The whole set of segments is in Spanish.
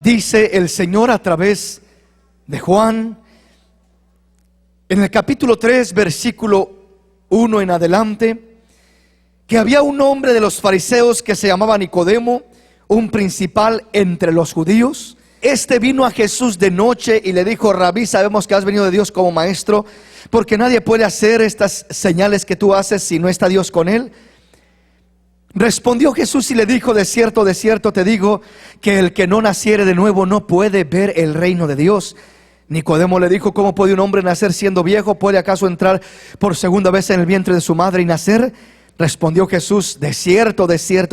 Dice el Señor a través de Juan, en el capítulo 3, versículo 1 en adelante, que había un hombre de los fariseos que se llamaba Nicodemo, un principal entre los judíos. Este vino a Jesús de noche y le dijo: Rabí, sabemos que has venido de Dios como maestro, porque nadie puede hacer estas señales que tú haces si no está Dios con él. Respondió Jesús y le dijo: de cierto te digo, que el que no naciere de nuevo no puede ver el reino de Dios. Nicodemo le dijo: ¿cómo puede un hombre nacer siendo viejo? ¿Puede acaso entrar por segunda vez en el vientre de su madre y nacer? Respondió Jesús: de cierto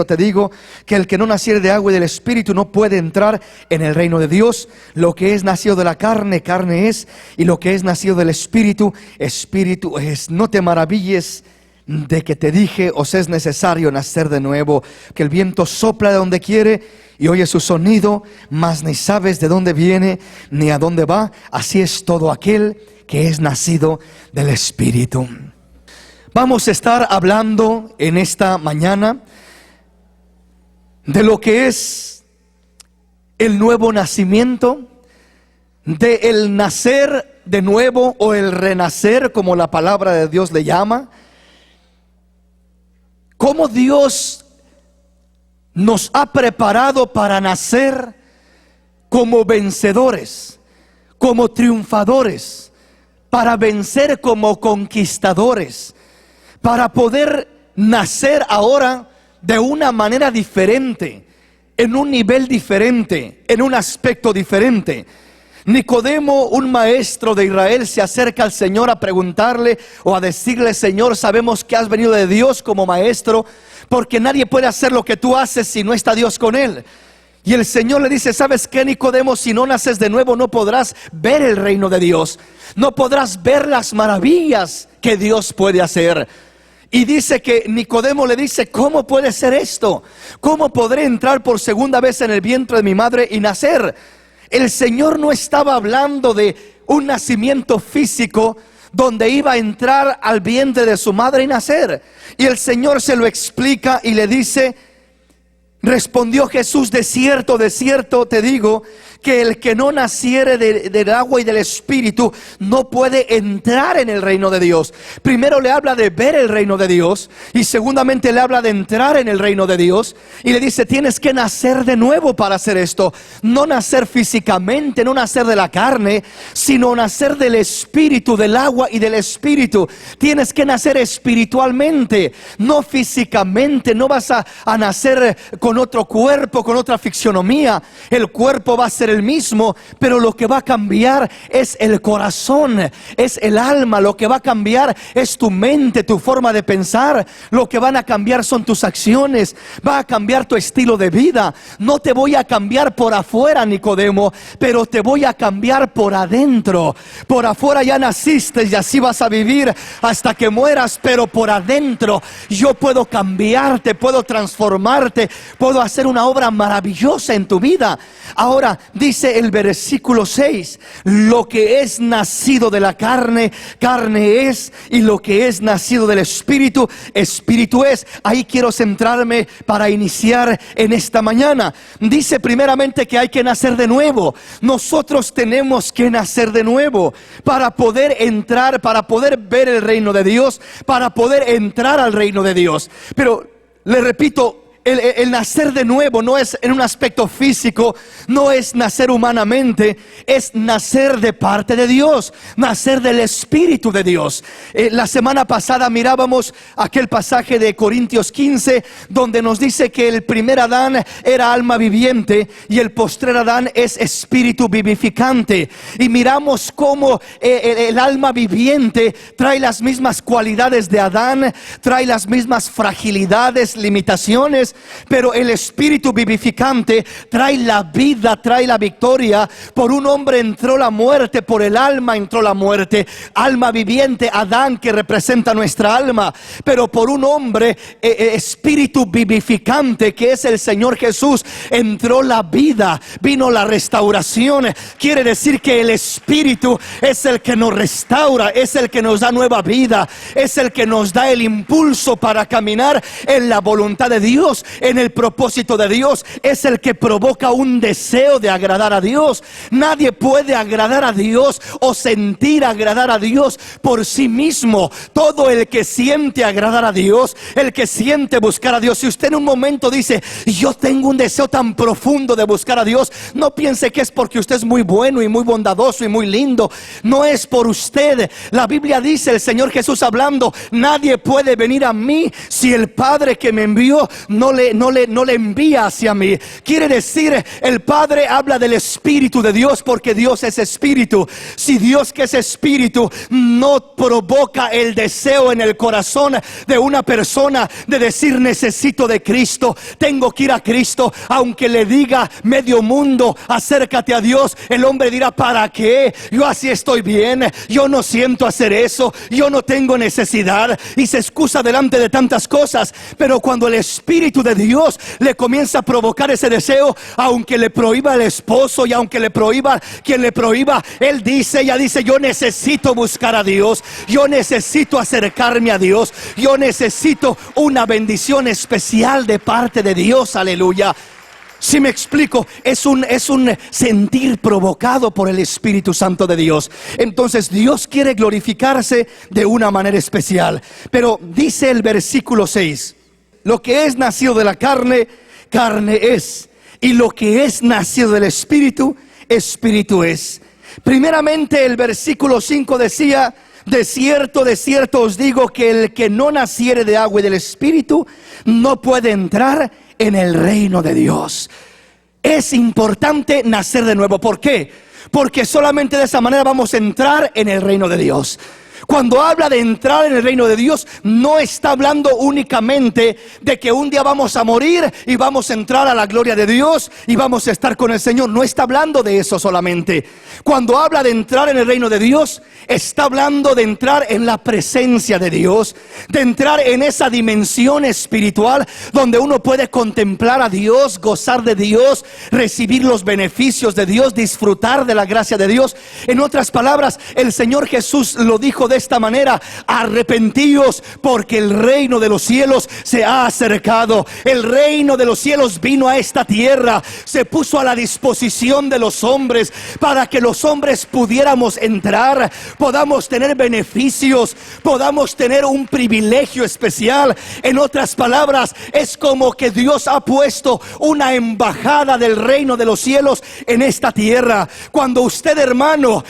te digo, que el que no naciere de agua y del Espíritu no puede entrar en el reino de Dios. Lo que es nacido de la carne, carne es, y lo que es nacido del Espíritu, Espíritu es. No te maravilles de que te dije: os es necesario nacer de nuevo. Que el viento sopla de donde quiere y oye su sonido, mas ni sabes de dónde viene ni a dónde va. Así es todo aquel que es nacido del Espíritu. Vamos a estar hablando en esta mañana de lo que es el nuevo nacimiento, de el nacer de nuevo o el renacer, como la palabra de Dios le llama. Cómo Dios nos ha preparado para nacer como vencedores, como triunfadores, para vencer como conquistadores, para poder nacer ahora de una manera diferente, en un nivel diferente, en un aspecto diferente. Nicodemo, un maestro de Israel, se acerca al Señor a preguntarle o a decirle: Señor, sabemos que has venido de Dios como maestro, porque nadie puede hacer lo que tú haces si no está Dios con él. Y el Señor le dice: ¿sabes qué, Nicodemo? Si no naces de nuevo no podrás ver el reino de Dios, no podrás ver las maravillas que Dios puede hacer. Y dice que Nicodemo le dice: ¿cómo puede ser esto? ¿Cómo podré entrar por segunda vez en el vientre de mi madre y nacer? El Señor no estaba hablando de un nacimiento físico donde iba a entrar al vientre de su madre y nacer. Y el Señor se lo explica y le dice: respondió Jesús: de cierto te digo, que el que no naciere del agua y del Espíritu no puede entrar en el reino de Dios. Primero le habla de ver el reino de Dios, y segundamente le habla de entrar en el reino de Dios. Y le dice: tienes que nacer de nuevo para hacer esto. No nacer físicamente, no nacer de la carne, sino nacer del Espíritu, del agua y del Espíritu. Tienes que nacer espiritualmente, no físicamente. No vas a nacer con otro cuerpo, con otra fisionomía. El cuerpo va a ser el mismo, pero lo que va a cambiar es el corazón, es el alma. Lo que va a cambiar es tu mente, tu forma de pensar. Lo que van a cambiar son tus acciones. Va a cambiar tu estilo de vida. No te voy a cambiar por afuera, Nicodemo, pero te voy a cambiar por adentro. Por afuera ya naciste y así vas a vivir hasta que mueras, pero por adentro yo puedo cambiarte, puedo transformarte, puedo hacer una obra maravillosa en tu vida. Ahora dice el versículo 6: lo que es nacido de la carne, carne es, y lo que es nacido del Espíritu, Espíritu es. Ahí quiero centrarme para iniciar en esta mañana. Dice primeramente que hay que nacer de nuevo. Nosotros tenemos que nacer de nuevo para poder entrar, para poder ver el reino de Dios, para poder entrar al reino de Dios. Pero le repito, el nacer de nuevo no es en un aspecto físico, no es nacer humanamente, es nacer de parte de Dios, nacer del Espíritu de Dios. La semana pasada mirábamos aquel pasaje de Corintios 15, donde nos dice que el primer Adán era alma viviente y el postrer Adán es espíritu vivificante. Y miramos cómo el alma viviente trae las mismas cualidades de Adán, trae las mismas fragilidades, limitaciones, pero el espíritu vivificante trae la vida, trae la victoria. Por un hombre entró la muerte, por el alma entró la muerte. Alma viviente, Adán, que representa nuestra alma, pero por un hombre, espíritu vivificante, que es el Señor Jesús, entró la vida, vino la restauración. Quiere decir que el Espíritu es el que nos restaura, es el que nos da nueva vida, es el que nos da el impulso para caminar en la voluntad de Dios. Dios, en el propósito de Dios, es el que provoca un deseo de agradar a Dios. Nadie puede agradar a Dios o sentir agradar a Dios por sí mismo. Todo el que siente agradar a Dios, el que siente buscar a Dios, si usted en un momento dice: yo tengo un deseo tan profundo de buscar a Dios, no piense que es porque usted es muy bueno y muy bondadoso y muy lindo. No es por usted. La Biblia dice, el Señor Jesús hablando: nadie puede venir a mí si el Padre que me envió no le envía hacia mí. Quiere decir, el Padre habla del Espíritu de Dios, porque Dios es Espíritu. Si Dios, que es Espíritu, no provoca el deseo en el corazón de una persona de decir: necesito de Cristo, tengo que ir a Cristo, aunque le diga medio mundo: acércate a Dios, el hombre dirá: ¿para qué? Yo así estoy bien, yo no siento hacer eso, yo no tengo necesidad, y se excusa delante de tantas cosas. Pero cuando el Espíritu de Dios le comienza a provocar ese deseo, aunque le prohíba el esposo y aunque le prohíba quien le prohíba, ella dice: yo necesito buscar a Dios, yo necesito acercarme a Dios, yo necesito una bendición especial de parte de Dios. Aleluya. Si me explico, es un sentir provocado por el Espíritu Santo de Dios. Entonces Dios quiere glorificarse de una manera especial. Pero dice el versículo 6: lo que es nacido de la carne, carne es, y lo que es nacido del Espíritu, Espíritu es. Primeramente el versículo 5 decía: de cierto os digo que el que no naciere de agua y del Espíritu no puede entrar en el reino de Dios. Es importante nacer de nuevo. ¿Por qué? Porque solamente de esa manera vamos a entrar en el reino de Dios. Cuando habla de entrar en el reino de Dios, no está hablando únicamente de que un día vamos a morir y vamos a entrar a la gloria de Dios y vamos a estar con el Señor. No está hablando de eso solamente. Cuando habla de entrar en el reino de Dios, está hablando de entrar en la presencia de Dios, de entrar en esa dimensión espiritual donde uno puede contemplar a Dios, gozar de Dios, recibir los beneficios de Dios, disfrutar de la gracia de Dios. En otras palabras, el Señor Jesús lo dijo de esta manera: arrepentíos, porque el reino de los cielos se ha acercado. El reino de los cielos vino a esta tierra, se puso a la disposición de los hombres para que los hombres pudiéramos entrar, podamos tener beneficios, podamos tener un privilegio especial. En otras palabras, es como que Dios ha puesto una embajada del reino de los cielos en esta tierra. Cuando usted, hermano,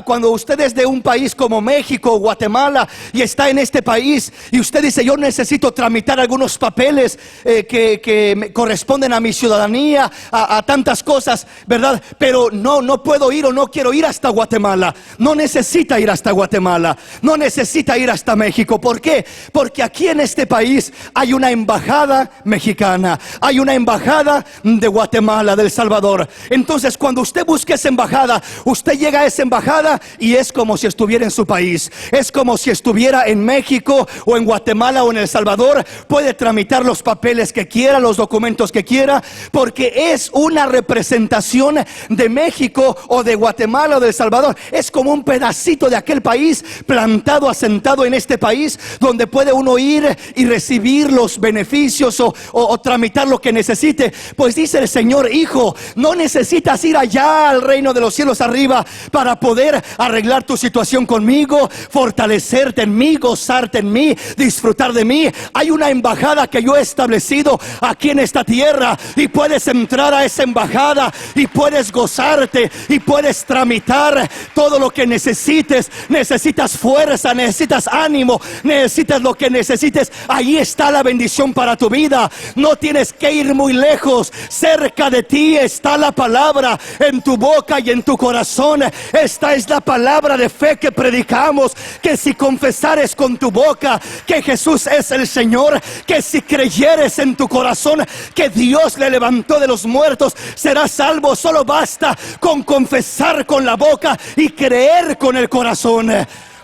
cuando usted es de un país como México o Guatemala y está en este país y usted dice: yo necesito tramitar algunos papeles que me corresponden a mi ciudadanía, a tantas cosas, ¿verdad? Pero no puedo ir o no quiero ir hasta Guatemala. No necesita ir hasta Guatemala, no necesita ir hasta México. ¿Por qué? Porque aquí en este país hay una embajada mexicana, hay una embajada de Guatemala, de El Salvador. Entonces, cuando usted busca esa embajada, usted llega a esa embajada y es como si estuviera en su país, es como si estuviera en México o en Guatemala o en El Salvador. Puede tramitar los papeles que quiera, los documentos que quiera, porque es una representación de México o de Guatemala o de El Salvador. Es como un pedacito de aquel país plantado, asentado en este país, donde puede uno ir y recibir los beneficios o tramitar lo que necesite. Pues dice el Señor: hijo, no necesitas ir allá al reino de los cielos arriba para poder arreglar tu situación conmigo, fortalecerte en mí, gozarte en mí, disfrutar de mí. Hay una embajada que yo he establecido aquí en esta tierra, y puedes entrar a esa embajada y puedes gozarte y puedes tramitar todo lo que necesites. Necesitas fuerza, necesitas ánimo, necesitas lo que necesites. Ahí está la bendición para tu vida. No tienes que ir muy lejos. Cerca de ti está la palabra, en tu boca y en tu corazón. Esta es la palabra de fe que predicamos: que si confesares con tu boca que Jesús es el Señor, que si creyeres en tu corazón que Dios le levantó de los muertos, serás salvo. Solo basta con confesar con la boca y creer con el corazón.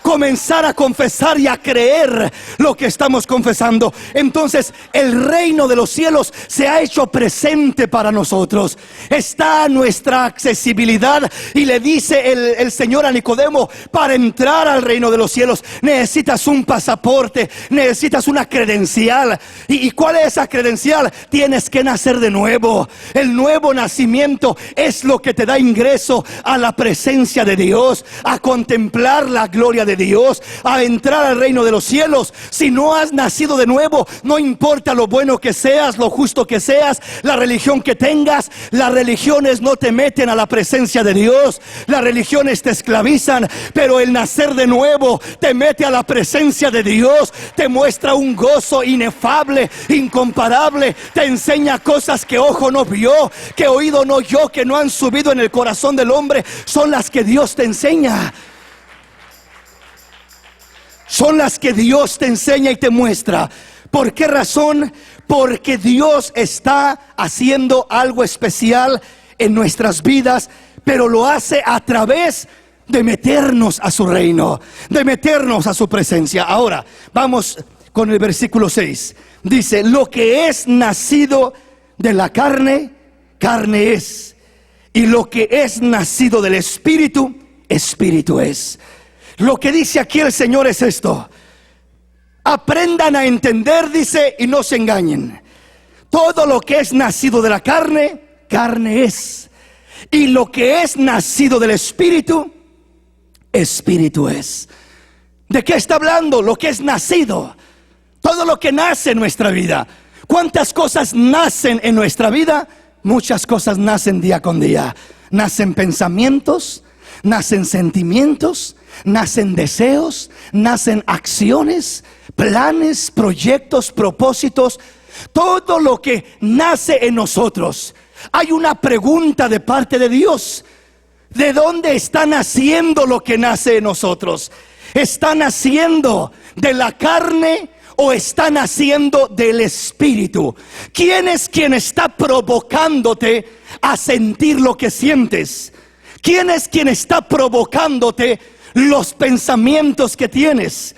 comenzar a confesar y a creer lo que estamos confesando. Entonces el reino de los cielos se ha hecho presente para nosotros, está a nuestra accesibilidad. Y le dice el Señor a Nicodemo: para entrar al reino de los cielos necesitas un pasaporte, necesitas una credencial. ¿Y cuál es esa credencial? Tienes que nacer de nuevo. El nuevo nacimiento es lo que te da ingreso a la presencia de Dios, a contemplar la gloria de Dios, a entrar al reino de los cielos. Si no has nacido de nuevo, no importa lo bueno que seas, lo justo que seas, la religión que tengas, las religiones no te meten a la presencia de Dios, las religiones te esclavizan, pero el nacer de nuevo te mete a la presencia de Dios, te muestra un gozo inefable, incomparable, te enseña cosas que ojo no vio, que oído no oyó, que no han subido en el corazón del hombre. Son las que Dios te enseña. Son las que Dios te enseña y te muestra. ¿Por qué razón? Porque Dios está haciendo algo especial en nuestras vidas, pero lo hace a través de meternos a su reino, de meternos a su presencia. Ahora, vamos con el versículo 6. Dice: lo que es nacido de la carne, carne es. Y lo que es nacido del Espíritu, Espíritu es. Lo que dice aquí el Señor es esto: aprendan a entender, dice, y no se engañen. Todo lo que es nacido de la carne, carne es. Y lo que es nacido del Espíritu, Espíritu es. ¿De qué está hablando? Lo que es nacido. Todo lo que nace en nuestra vida. ¿Cuántas cosas nacen en nuestra vida? Muchas cosas nacen día con día. Nacen pensamientos, nacen sentimientos, nacen deseos, nacen acciones, planes, proyectos, propósitos. Todo lo que nace en nosotros. Hay una pregunta de parte de Dios: ¿de dónde está naciendo lo que nace en nosotros? ¿Está naciendo de la carne o está naciendo del Espíritu? ¿Quién es quien está provocándote a sentir lo que sientes? ¿Quién es quien está provocándote los pensamientos que tienes?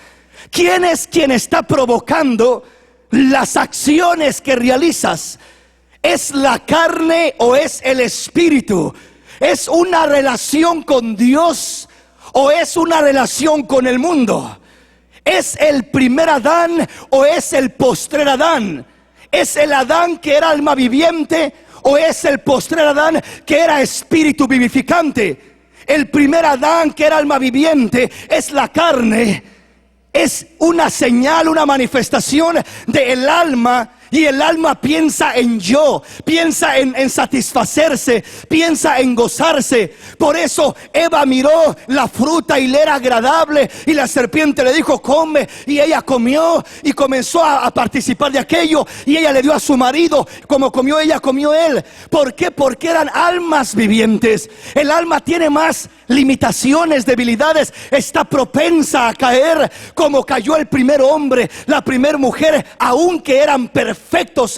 ¿Quién es quien está provocando las acciones que realizas? ¿Es la carne o es el Espíritu? ¿Es una relación con Dios o es una relación con el mundo? ¿Es el primer Adán o es el postrer Adán? ¿Es el Adán que era alma viviente o es el postrer Adán que era espíritu vivificante? El primer Adán, que era alma viviente, es la carne. Es una señal, una manifestación del alma. Y el alma piensa en yo, piensa en satisfacerse, piensa en gozarse. Por eso Eva miró la fruta y le era agradable, y la serpiente le dijo: come. Y ella comió y comenzó a participar de aquello. Y ella le dio a su marido. Como comió ella, comió él. ¿Por qué? Porque eran almas vivientes. El alma tiene más limitaciones, debilidades. Está propensa a caer como cayó el primer hombre, la primera mujer, aunque eran perfectos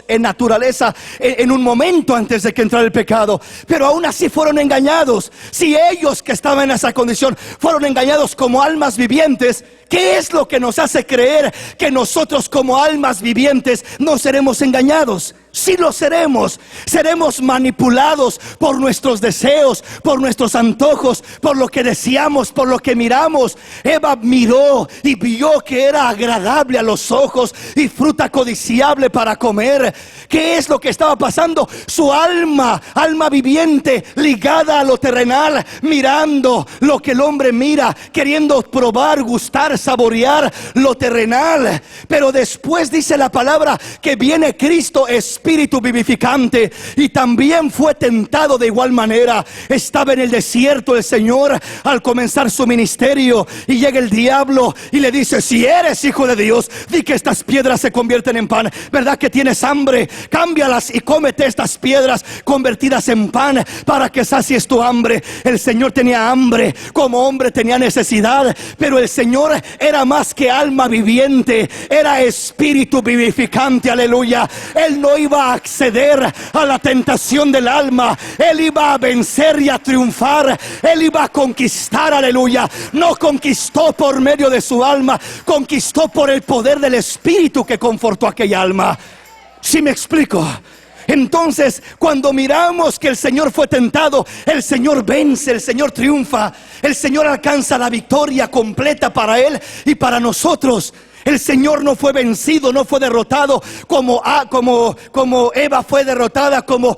en naturaleza en un momento antes de que entrara el pecado, pero aún así fueron engañados. Si ellos, que estaban en esa condición, fueron engañados como almas vivientes, ¿qué es lo que nos hace creer que nosotros como almas vivientes no seremos engañados? Sí lo seremos. Seremos manipulados por nuestros deseos, por nuestros antojos, por lo que deseamos, por lo que miramos. Eva miró y vio que era agradable a los ojos y fruta codiciable para comer. ¿Qué es lo que estaba pasando? Su alma, alma viviente, ligada a lo terrenal, mirando lo que el hombre mira, queriendo probar, gustar, saborear lo terrenal. Pero después dice la palabra que viene Cristo, Espíritu vivificante, y también fue tentado de igual manera. Estaba en el desierto el Señor al comenzar su ministerio, y llega el diablo y le dice: si eres hijo de Dios, di que estas piedras se convierten en pan. ¿Verdad que tienes hambre? Cámbialas y cómete estas piedras convertidas en pan para que sacies tu hambre. El Señor tenía hambre, como hombre tenía necesidad, pero el Señor era más que alma viviente, era espíritu vivificante. Aleluya. Él no iba iba a acceder a la tentación del alma. Él iba a vencer y a triunfar. Él iba a conquistar, aleluya. No conquistó por medio de su alma, conquistó por el poder del Espíritu que confortó aquella alma. ¿Sí me explico? Entonces, cuando miramos que el Señor fue tentado, el Señor vence, el Señor triunfa, el Señor alcanza la victoria completa para Él y para nosotros. El Señor no fue vencido, no fue derrotado como Eva fue derrotada, como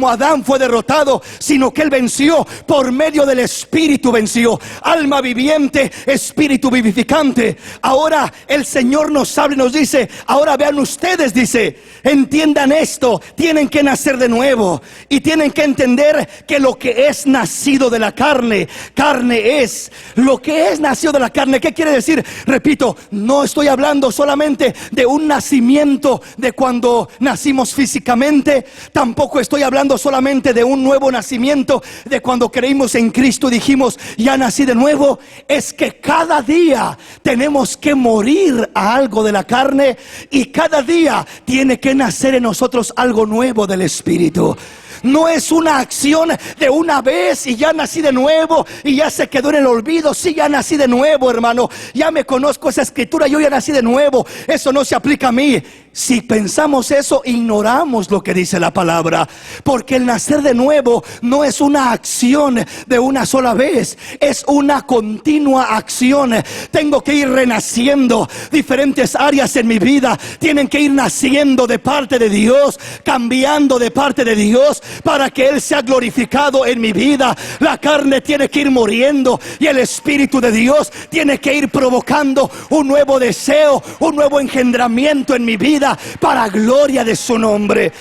Adán fue derrotado, sino que Él venció por medio del Espíritu, venció. Alma viviente, Espíritu vivificante. Ahora el Señor nos habla y nos dice: ahora vean ustedes, dice, entiendan esto, tienen que nacer de nuevo y tienen que entender que lo que es nacido de la carne, carne es. Lo que es nacido de la carne, ¿qué quiere decir? Repito, no estoy hablando solamente de un nacimiento de cuando nacimos físicamente, tampoco estoy hablando solamente de un nuevo nacimiento de cuando creímos en Cristo y dijimos: ya nací de nuevo. Es que cada día tenemos que morir a algo de la carne y cada día tiene que nacer en nosotros algo nuevo del Espíritu. No es una acción de una vez y ya nací de nuevo y ya se quedó en el olvido. Sí, ya nací de nuevo, hermano. Ya me conozco esa escritura, yo ya nací de nuevo. Eso no se aplica a mí. Si pensamos eso, ignoramos lo que dice la palabra. Porque el nacer de nuevo no es una acción de una sola vez, es una continua acción. Tengo que ir renaciendo. Diferentes áreas en mi vida tienen que ir naciendo de parte de Dios, cambiando de parte de Dios, para que Él sea glorificado en mi vida. La carne tiene que ir muriendo y el Espíritu de Dios tiene que ir provocando un nuevo deseo, un nuevo engendramiento en mi vida, para gloria de su nombre.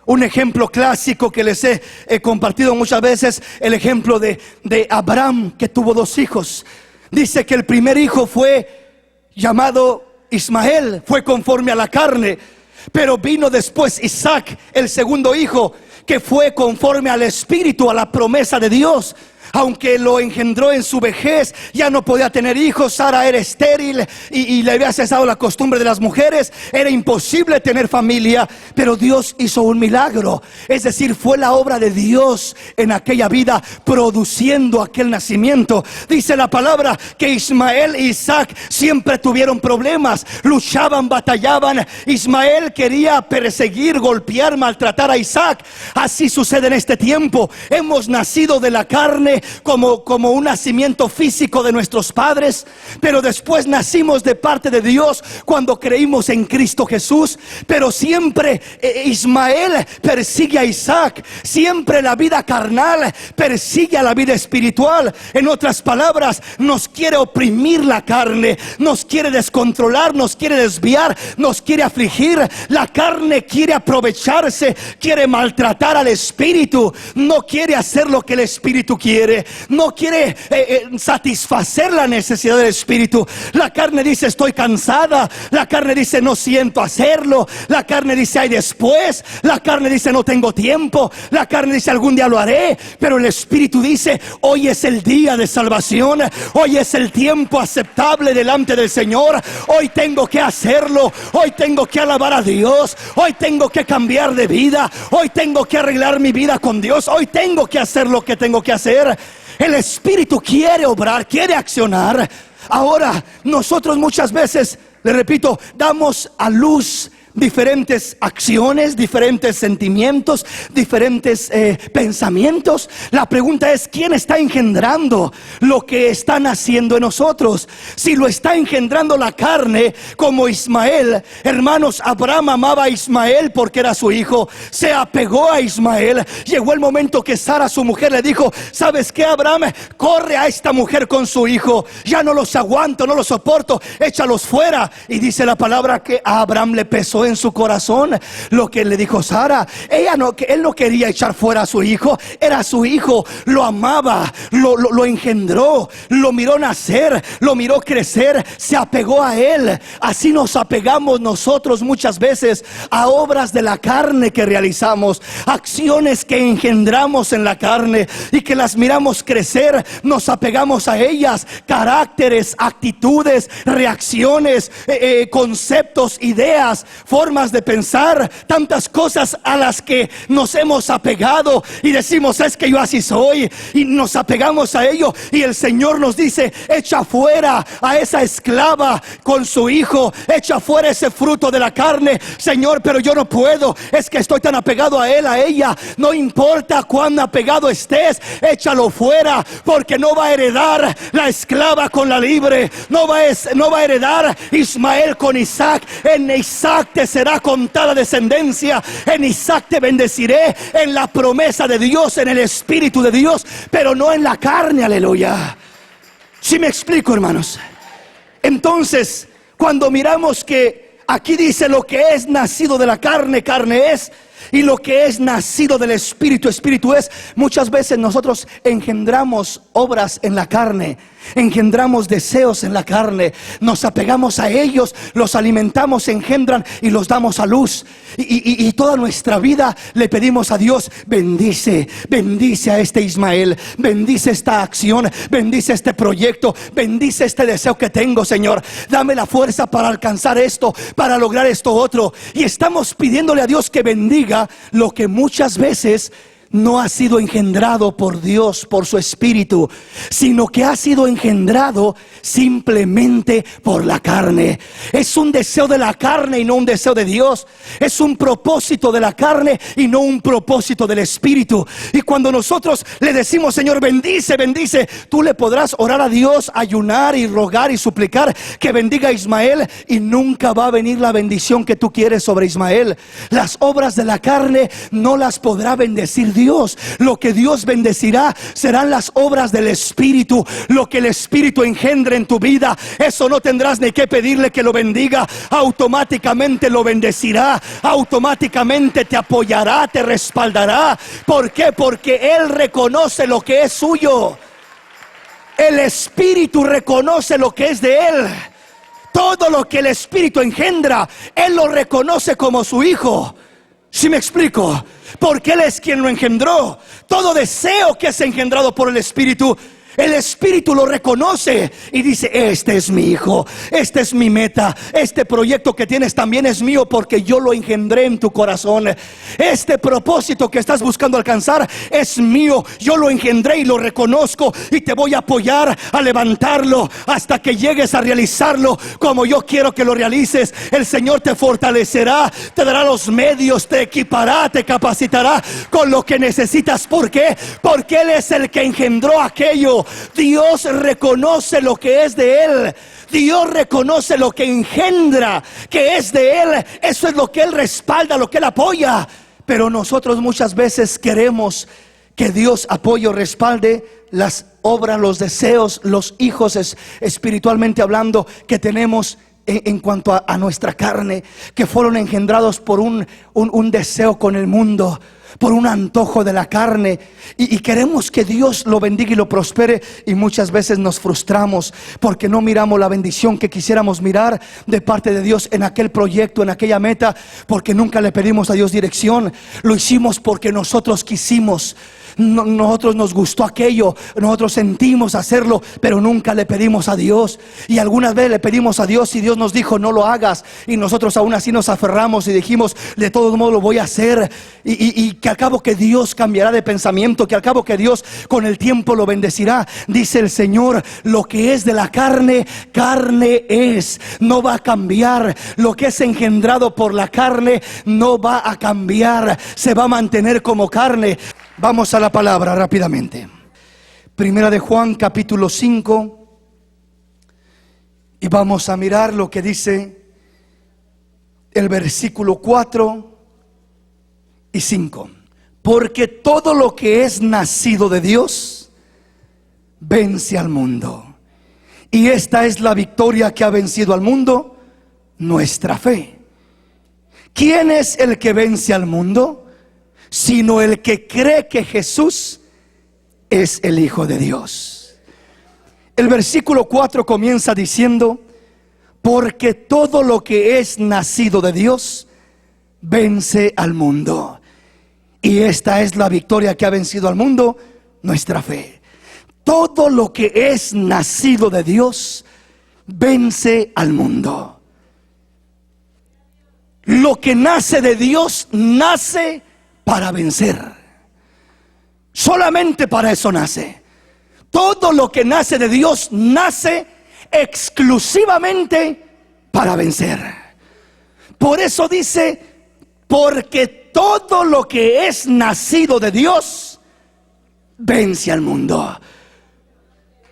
Un ejemplo clásico que les he compartido muchas veces, el ejemplo de Abraham, que tuvo 2 hijos. Dice que el primer hijo fue llamado Ismael, fue conforme a la carne, pero vino después Isaac, el segundo hijo, que fue conforme al Espíritu, a la promesa de Dios. Aunque lo engendró en su vejez, ya no podía tener hijos. Sara era estéril y le había cesado la costumbre de las mujeres. Era imposible tener familia, pero Dios hizo un milagro. Es decir, fue la obra de Dios en aquella vida produciendo aquel nacimiento. Dice la palabra que Ismael e Isaac siempre tuvieron problemas, luchaban, batallaban. Ismael quería perseguir, golpear, maltratar a Isaac. Así sucede en este tiempo. Hemos nacido de la carne como un nacimiento físico de nuestros padres, pero después nacimos de parte de Dios cuando creímos en Cristo Jesús. Pero siempre Ismael persigue a Isaac, siempre la vida carnal persigue a la vida espiritual. En otras palabras, nos quiere oprimir la carne, nos quiere descontrolar, nos quiere desviar, nos quiere afligir. La carne quiere aprovecharse, quiere maltratar al espíritu, no quiere hacer lo que el espíritu quiere. No quiere satisfacer la necesidad del espíritu. La carne dice: estoy cansada. La carne dice: no siento hacerlo. La carne dice: ay, después. La carne dice: no tengo tiempo. La carne dice: algún día lo haré. Pero el espíritu dice: hoy es el día de salvación. Hoy es el tiempo aceptable delante del Señor. Hoy tengo que hacerlo. Hoy tengo que alabar a Dios. Hoy tengo que cambiar de vida. Hoy tengo que arreglar mi vida con Dios. Hoy tengo que hacer lo que tengo que hacer. El Espíritu quiere obrar, quiere accionar. Ahora, nosotros muchas veces, le repito, damos a luz diferentes acciones, diferentes sentimientos, diferentes pensamientos. La pregunta es: ¿quién está engendrando lo que está naciendo en nosotros? Si lo está engendrando la carne, como Ismael. Hermanos, Abraham amaba a Ismael porque era su hijo, se apegó a Ismael. Llegó el momento que Sara, su mujer, le dijo: ¿sabes qué, Abraham? Corre a esta mujer con su hijo. Ya no los aguanto, no los soporto, échalos fuera. Y dice la palabra que a Abraham le pesó en su corazón lo que le dijo Sara. Él no quería echar fuera a su hijo, era su hijo, lo amaba, lo engendró, lo miró nacer, lo miró crecer, se apegó a él. Así nos apegamos nosotros muchas veces a obras de la carne que realizamos, acciones que engendramos en la carne y que las miramos crecer, nos apegamos a ellas, caracteres, actitudes, reacciones, conceptos, ideas, formas de pensar, tantas cosas a las que nos hemos apegado y decimos, es que yo así soy, y nos apegamos a ello. Y el Señor nos dice, echa fuera a esa esclava con su hijo, echa fuera ese fruto de la carne. Señor, pero yo no puedo, es que estoy tan apegado a él, a ella. No importa cuán apegado estés, échalo fuera, porque no va a heredar la esclava con la libre, no va a heredar Ismael con Isaac. En Isaac te será contada descendencia, en Isaac te bendeciré, en la promesa de Dios, en el Espíritu de Dios, pero no en la carne. Aleluya. ¿Sí me explico, hermanos? Entonces, cuando miramos que aquí dice lo que es nacido de la carne, carne es, y lo que es nacido del Espíritu, Espíritu es. Muchas veces nosotros engendramos obras en la carne, engendramos deseos en la carne, nos apegamos a ellos, los alimentamos, engendran y los damos a luz. Y toda nuestra vida le pedimos a Dios, bendice a este Ismael, bendice esta acción, bendice este proyecto, bendice este deseo que tengo, Señor. Dame la fuerza para alcanzar esto, para lograr esto otro. Y estamos pidiéndole a Dios que bendiga lo que muchas veces no ha sido engendrado por Dios, por su Espíritu, sino que ha sido engendrado simplemente por la carne. Es un deseo de la carne y no un deseo de Dios. Es un propósito de la carne y no un propósito del Espíritu. Y cuando nosotros le decimos, Señor, bendice, bendice, tú le podrás orar a Dios, ayunar y rogar y suplicar que bendiga a Ismael, y nunca va a venir la bendición que tú quieres sobre Ismael. Las obras de la carne no las podrá bendecir Dios. Lo que Dios bendecirá serán las obras del Espíritu. Lo que el Espíritu engendre en tu vida, eso no tendrás ni que pedirle que lo bendiga. Automáticamente lo bendecirá, automáticamente te apoyará, te respaldará. ¿Por qué? Porque Él reconoce lo que es suyo. El Espíritu reconoce lo que es de Él. Todo lo que el Espíritu engendra, Él lo reconoce como su hijo. ¿Sí me explico? Porque Él es quien lo engendró. Todo deseo que es engendrado por el Espíritu, el Espíritu lo reconoce y dice, este es mi hijo, esta es mi meta, este proyecto que tienes también es mío porque yo lo engendré en tu corazón. Este propósito que estás buscando alcanzar es mío, yo lo engendré y lo reconozco, y te voy a apoyar a levantarlo hasta que llegues a realizarlo como yo quiero que lo realices. El Señor te fortalecerá, te dará los medios, te equipará, te capacitará con lo que necesitas. ¿Por qué? Porque Él es el que engendró aquello. Dios reconoce lo que es de Él. Dios reconoce lo que engendra, que es de Él. Eso es lo que Él respalda, lo que Él apoya. Pero nosotros muchas veces queremos que Dios apoye o respalde las obras, los deseos, los hijos espiritualmente hablando que tenemos en cuanto a nuestra carne, que fueron engendrados por un deseo con el mundo, por un antojo de la carne, y queremos que Dios lo bendiga y lo prospere, y muchas veces nos frustramos porque no miramos la bendición que quisiéramos mirar de parte de Dios en aquel proyecto, en aquella meta, porque nunca le pedimos a Dios dirección. Lo hicimos porque nosotros quisimos. Nosotros nos gustó aquello, nosotros sentimos hacerlo, pero nunca le pedimos a Dios. Y algunas veces le pedimos a Dios y Dios nos dijo, no lo hagas, y nosotros aún así nos aferramos y dijimos, de todos modos lo voy a hacer, y que al cabo que Dios cambiará de pensamiento, que al cabo que Dios con el tiempo lo bendecirá. Dice el Señor, lo que es de la carne, carne es, no va a cambiar. Lo que es engendrado por la carne no va a cambiar, se va a mantener como carne. Vamos a la palabra rápidamente. Primera de Juan capítulo 5, y vamos a mirar lo que dice el versículo 4 y 5. Porque todo lo que es nacido de Dios vence al mundo, y esta es la victoria que ha vencido al mundo, nuestra fe. ¿Quién es el que vence al mundo? Sino el que cree que Jesús es el Hijo de Dios. El versículo 4 comienza diciendo, porque todo lo que es nacido de Dios vence al mundo, y esta es la victoria que ha vencido al mundo, nuestra fe. Todo lo que es nacido de Dios vence al mundo. lo que nace de Dios nace para vencer. Solamente para eso nace. Todo lo que nace de Dios nace exclusivamente para vencer. Por eso dice, porque todo lo que es nacido de Dios vence al mundo.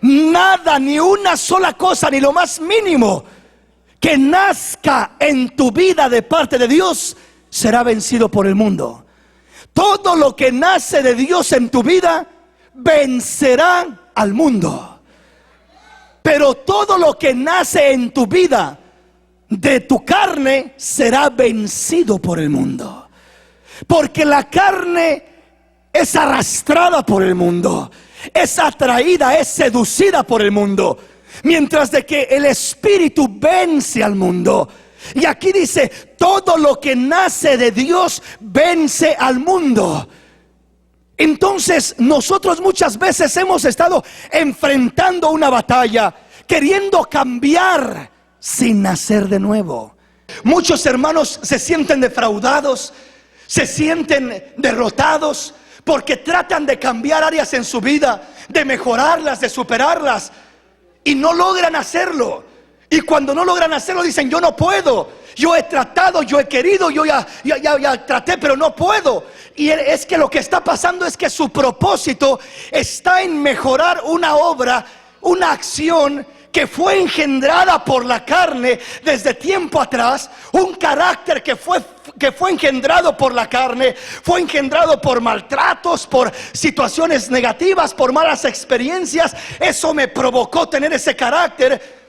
Nada, ni una sola cosa, ni lo más mínimo que nazca en tu vida de parte de Dios será vencido por el mundo. Todo lo que nace de Dios en tu vida vencerá al mundo. Pero todo lo que nace en tu vida de tu carne será vencido por el mundo. Porque la carne es arrastrada por el mundo, es atraída, es seducida por el mundo, mientras de que el Espíritu vence al mundo. Y aquí dice, todo lo que nace de Dios vence al mundo. Entonces nosotros muchas veces hemos estado enfrentando una batalla, queriendo cambiar sin nacer de nuevo. Muchos hermanos se sienten defraudados, se sienten derrotados, porque tratan de cambiar áreas en su vida, de mejorarlas, de superarlas, y no logran hacerlo. Y cuando no logran hacerlo dicen, yo no puedo, yo he tratado, yo he querido, yo ya traté, pero no puedo. Y es que lo que está pasando es que su propósito está en mejorar una obra, una acción que fue engendrada por la carne desde tiempo atrás, un carácter que fue engendrado por la carne, fue engendrado por maltratos, por situaciones negativas, por malas experiencias. Eso me provocó tener ese carácter.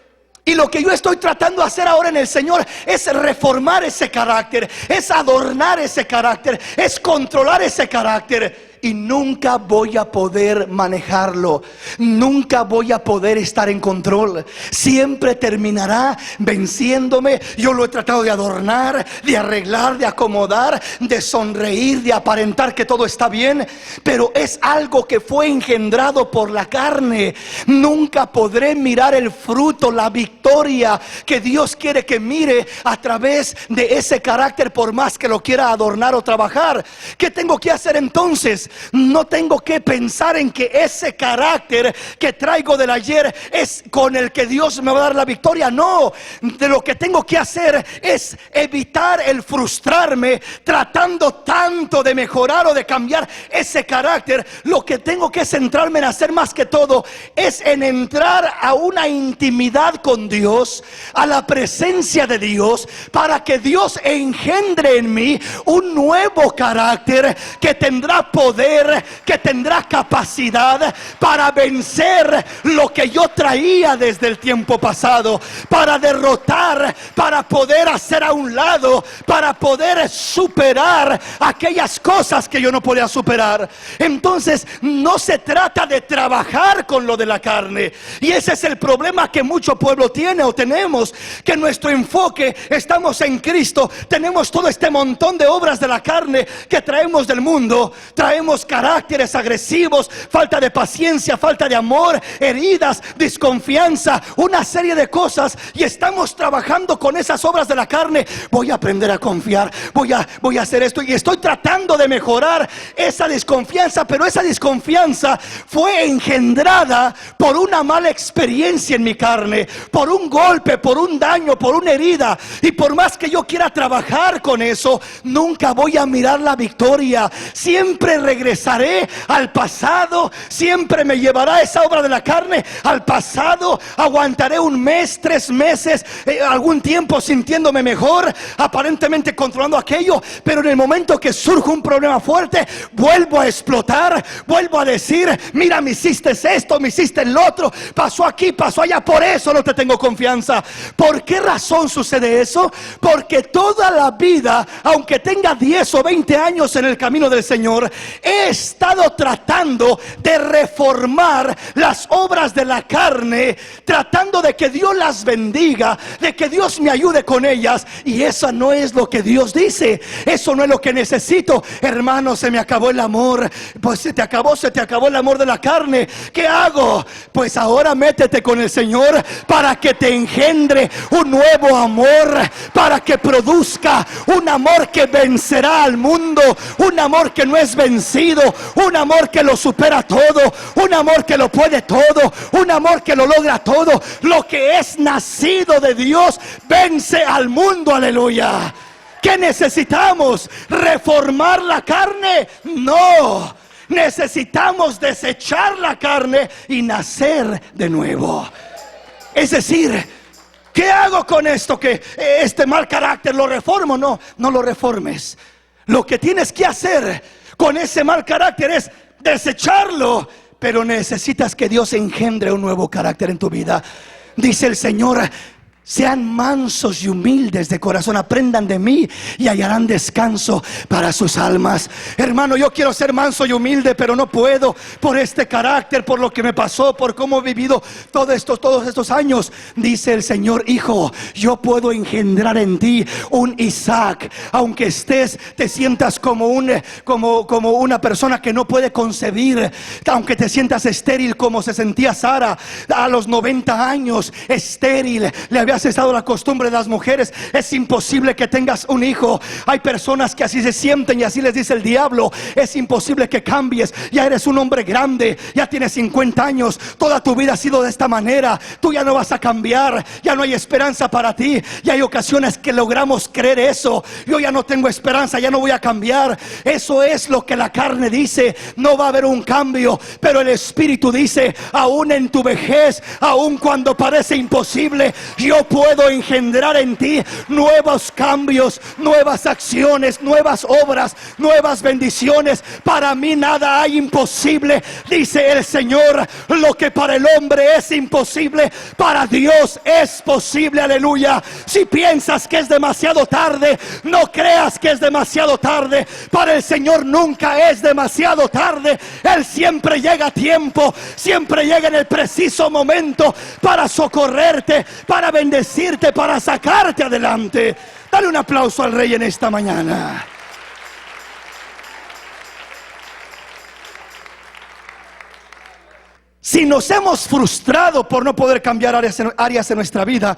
Y lo que yo estoy tratando de hacer ahora en el Señor es reformar ese carácter, es adornar ese carácter, es controlar ese carácter. Y nunca voy a poder manejarlo, nunca voy a poder estar en control. Siempre terminará venciéndome. Yo lo he tratado de adornar, de arreglar, de acomodar, de sonreír, de aparentar que todo está bien, pero es algo que fue engendrado por la carne. Nunca podré mirar el fruto, la victoria que Dios quiere que mire a través de ese carácter, por más que lo quiera adornar o trabajar. ¿Qué tengo que hacer entonces? No tengo que pensar en que ese carácter que traigo del ayer es con el que Dios me va a dar la victoria. No, de lo que tengo que hacer es evitar el frustrarme tratando tanto de mejorar o de cambiar ese carácter. Lo que tengo que centrarme en hacer más que todo es en entrar a una intimidad con Dios, a la presencia de Dios, para que Dios engendre en mí un nuevo carácter que tendrá poder, que tendrá capacidad para vencer lo que yo traía desde el tiempo pasado, para derrotar, para poder hacer a un lado, para poder superar aquellas cosas que yo no podía superar. Entonces no se trata de trabajar con lo de la carne, y ese es el problema que mucho pueblo tiene o tenemos, que nuestro enfoque, estamos en Cristo, tenemos todo este montón de obras de la carne que traemos del mundo, traemos caracteres agresivos, falta de paciencia, falta de amor, heridas, desconfianza, una serie de cosas, y estamos trabajando con esas obras de la carne. Voy a aprender a confiar, voy a hacer esto, y estoy tratando de mejorar esa desconfianza, pero esa desconfianza fue engendrada por una mala experiencia en mi carne, por un golpe, por un daño, por una herida, y por más que yo quiera trabajar con eso, nunca voy a mirar la victoria. Siempre regresaré al pasado, siempre me llevará esa obra de la carne al pasado. Aguantaré un mes, 3 meses, algún tiempo sintiéndome mejor, aparentemente controlando aquello, pero en el momento que surge un problema fuerte, vuelvo a explotar, vuelvo a decir, mira, me hiciste esto, me hiciste lo otro, pasó aquí, pasó allá, por eso no te tengo confianza. ¿Por qué razón sucede eso? Porque toda la vida, aunque tenga 10 o 20 años en el camino del Señor, he estado tratando de reformar las obras de la carne, tratando de que Dios las bendiga, de que Dios me ayude con ellas, y eso no es lo que Dios dice. Eso no es lo que necesito. Hermano, se me acabó el amor. Pues se te acabó el amor de la carne. ¿Qué hago? Pues ahora métete con el Señor para que te engendre un nuevo amor, para que produzca un amor que vencerá al mundo, un amor que no es vencido, un amor que lo supera todo, un amor que lo puede todo, un amor que lo logra todo. Lo que es nacido de Dios vence al mundo. Aleluya. ¿Qué necesitamos? ¿Reformar la carne? No. Necesitamos desechar la carne y nacer de nuevo. Es decir, ¿qué hago con esto? Que este mal carácter lo reformo. No, no lo reformes. Lo que tienes que hacer con ese mal carácter es desecharlo. Pero necesitas que Dios engendre un nuevo carácter en tu vida. Dice el Señor: sean mansos y humildes de corazón, aprendan de mí y hallarán descanso para sus almas. Hermano, yo quiero ser manso y humilde, pero no puedo por este carácter, por lo que me pasó, por cómo he vivido todos estos años. Dice el Señor: hijo, yo puedo engendrar en ti un Isaac. Aunque te sientas como una persona que no puede concebir, aunque te sientas estéril como se sentía Sara a los 90 años, estéril, le había cesado la costumbre de las mujeres. Es imposible que tengas un hijo. Hay personas que así se sienten y así les dice el diablo: es imposible que cambies, ya eres un hombre grande, ya tienes 50 años, toda tu vida ha sido de esta manera, tú ya no vas a cambiar, ya no hay esperanza para ti. Y hay ocasiones que logramos creer eso: yo ya no tengo esperanza, ya no voy a cambiar. Eso es lo que la carne dice, no va a haber un cambio. Pero el Espíritu dice: aún en tu vejez, aún cuando parece imposible, yo puedo engendrar en ti nuevos cambios, nuevas acciones, nuevas obras, nuevas bendiciones. Para mí nada hay imposible, dice el Señor. Lo que para el hombre es imposible, para Dios es posible. Aleluya. Si piensas que es demasiado tarde, no creas que es demasiado tarde. Para el Señor nunca es demasiado tarde. Él siempre llega a tiempo, siempre llega en el preciso momento para socorrerte, para bendecirte, para sacarte adelante. Dale un aplauso al Rey en esta mañana. Si nos hemos frustrado por no poder cambiar áreas en nuestra vida,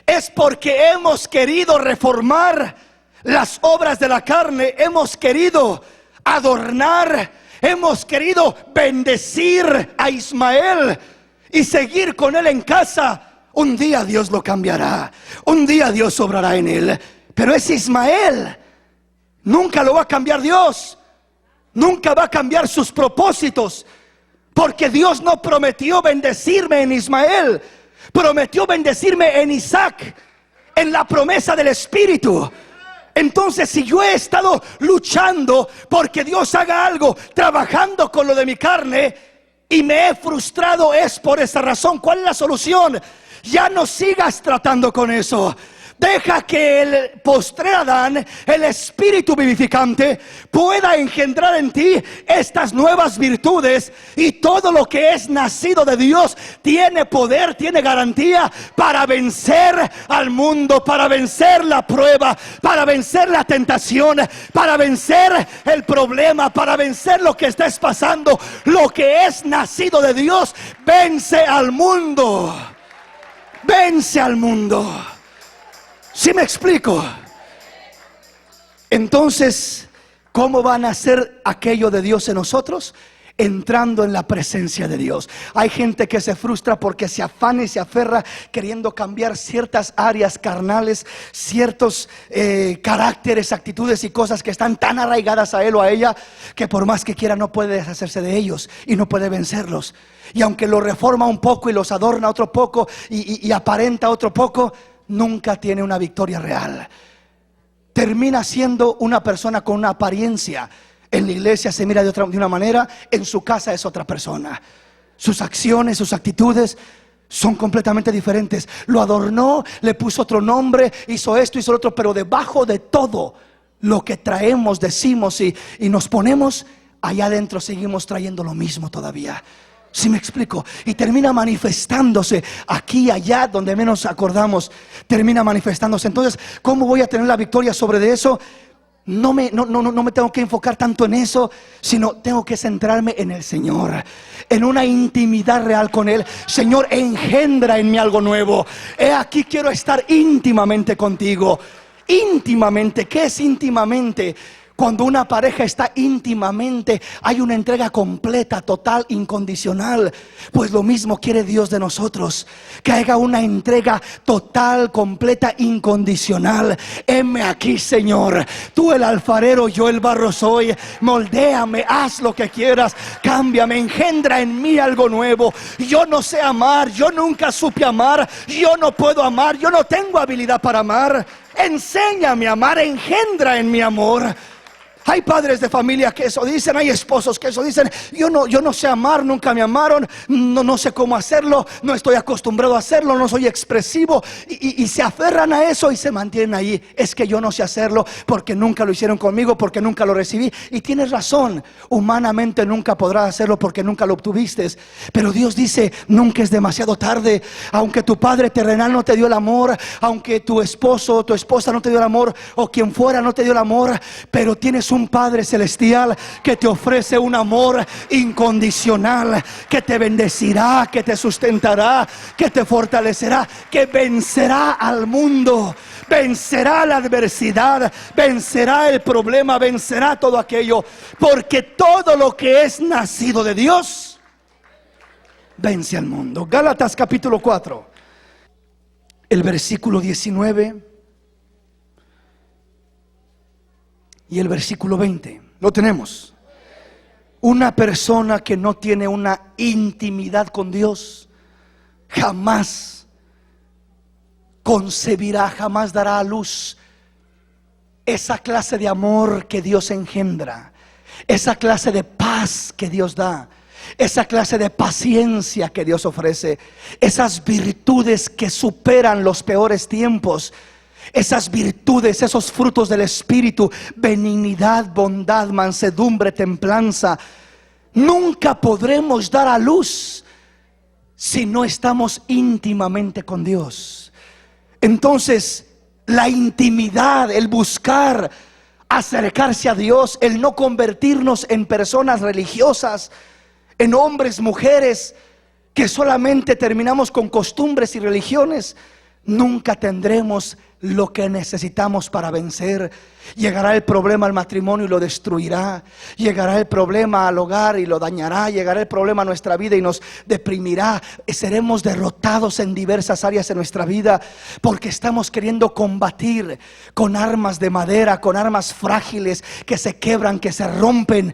es porque hemos querido reformar las obras de la carne, hemos querido adornar, hemos querido bendecir a Ismael y seguir con él en casa. Un día Dios lo cambiará, un día Dios obrará en él. Pero es Ismael, nunca lo va a cambiar Dios, nunca va a cambiar sus propósitos. Porque Dios no prometió bendecirme en Ismael, prometió bendecirme en Isaac, en la promesa del Espíritu. Entonces, si yo he estado luchando porque Dios haga algo, trabajando con lo de mi carne, y me he frustrado, es por esa razón. ¿Cuál es la solución? Ya no sigas tratando con eso. Deja que el postrer Adán, el Espíritu vivificante, pueda engendrar en ti estas nuevas virtudes. Y todo lo que es nacido de Dios tiene poder, tiene garantía para vencer al mundo, para vencer la prueba, para vencer la tentación, para vencer el problema, para vencer lo que estés pasando. Lo que es nacido de Dios vence al mundo. Vence al mundo. ¿Sí me explico? Entonces, ¿cómo va a nacer aquello de Dios en nosotros? Entrando en la presencia de Dios. Hay gente que se frustra porque se afana y se aferra queriendo cambiar ciertas áreas carnales, ciertos caracteres, actitudes y cosas que están tan arraigadas a él o a ella, que por más que quiera no puede deshacerse de ellos y no puede vencerlos. Y aunque lo reforma un poco y los adorna otro poco y aparenta otro poco, nunca tiene una victoria real. Termina siendo una persona con una apariencia. En la iglesia se mira de una manera, en su casa es otra persona. Sus acciones, sus actitudes son completamente diferentes. Lo adornó, le puso otro nombre, hizo esto, hizo lo otro, pero debajo de todo lo que traemos, decimos y nos ponemos, allá adentro seguimos trayendo lo mismo todavía. ¿Sí me explico? Y termina manifestándose aquí y allá, donde menos acordamos, termina manifestándose. Entonces, ¿cómo voy a tener la victoria sobre eso? No me tengo que enfocar tanto en eso, sino tengo que centrarme en el Señor, en una intimidad real con Él. Señor, engendra en mí algo nuevo. He aquí, quiero estar íntimamente contigo. Íntimamente, ¿qué es íntimamente? Cuando una pareja está íntimamente, hay una entrega completa, total, incondicional. Pues lo mismo quiere Dios de nosotros, que haga una entrega total, completa, incondicional. Heme aquí, Señor, tú el alfarero, yo el barro soy. Moldéame, haz lo que quieras, cámbiame, engendra en mí algo nuevo. Yo no sé amar, yo nunca supe amar, yo no puedo amar, yo no tengo habilidad para amar. Enséñame a amar, engendra en mi amor. Hay padres de familia que eso dicen, hay esposos que eso dicen. Yo no sé amar, nunca me amaron, no sé cómo hacerlo, no estoy acostumbrado a hacerlo, no soy expresivo, y se aferran a eso y se mantienen ahí. Es que yo no sé hacerlo porque nunca lo hicieron conmigo, porque nunca lo recibí. Y tienes razón, humanamente nunca podrás hacerlo porque nunca lo obtuviste. Pero Dios dice, nunca es demasiado tarde. Aunque tu padre terrenal no te dio el amor, aunque tu esposo o tu esposa no te dio el amor, o quien fuera no te dio el amor, pero tienes un Padre celestial que te ofrece un amor incondicional, que te bendecirá, que te sustentará, que te fortalecerá, que vencerá al mundo, vencerá la adversidad, vencerá el problema, vencerá todo aquello, porque todo lo que es nacido de Dios vence al mundo. Gálatas capítulo 4, el versículo 19 y el versículo 20, lo tenemos. Una persona que no tiene una intimidad con Dios jamás concebirá, jamás dará a luz esa clase de amor que Dios engendra, esa clase de paz que Dios da, esa clase de paciencia que Dios ofrece, esas virtudes que superan los peores tiempos. Esas virtudes, esos frutos del Espíritu, benignidad, bondad, mansedumbre, templanza, nunca podremos dar a luz si no estamos íntimamente con Dios. Entonces, la intimidad, el buscar acercarse a Dios, el no convertirnos en personas religiosas, en hombres, mujeres que solamente terminamos con costumbres y religiones, nunca tendremos lo que necesitamos para vencer. Llegará el problema al matrimonio y lo destruirá. Llegará el problema al hogar y lo dañará. Llegará el problema a nuestra vida y nos deprimirá. Seremos derrotados en diversas áreas de nuestra vida porque estamos queriendo combatir con armas de madera, con armas frágiles que se quebran, que se rompen,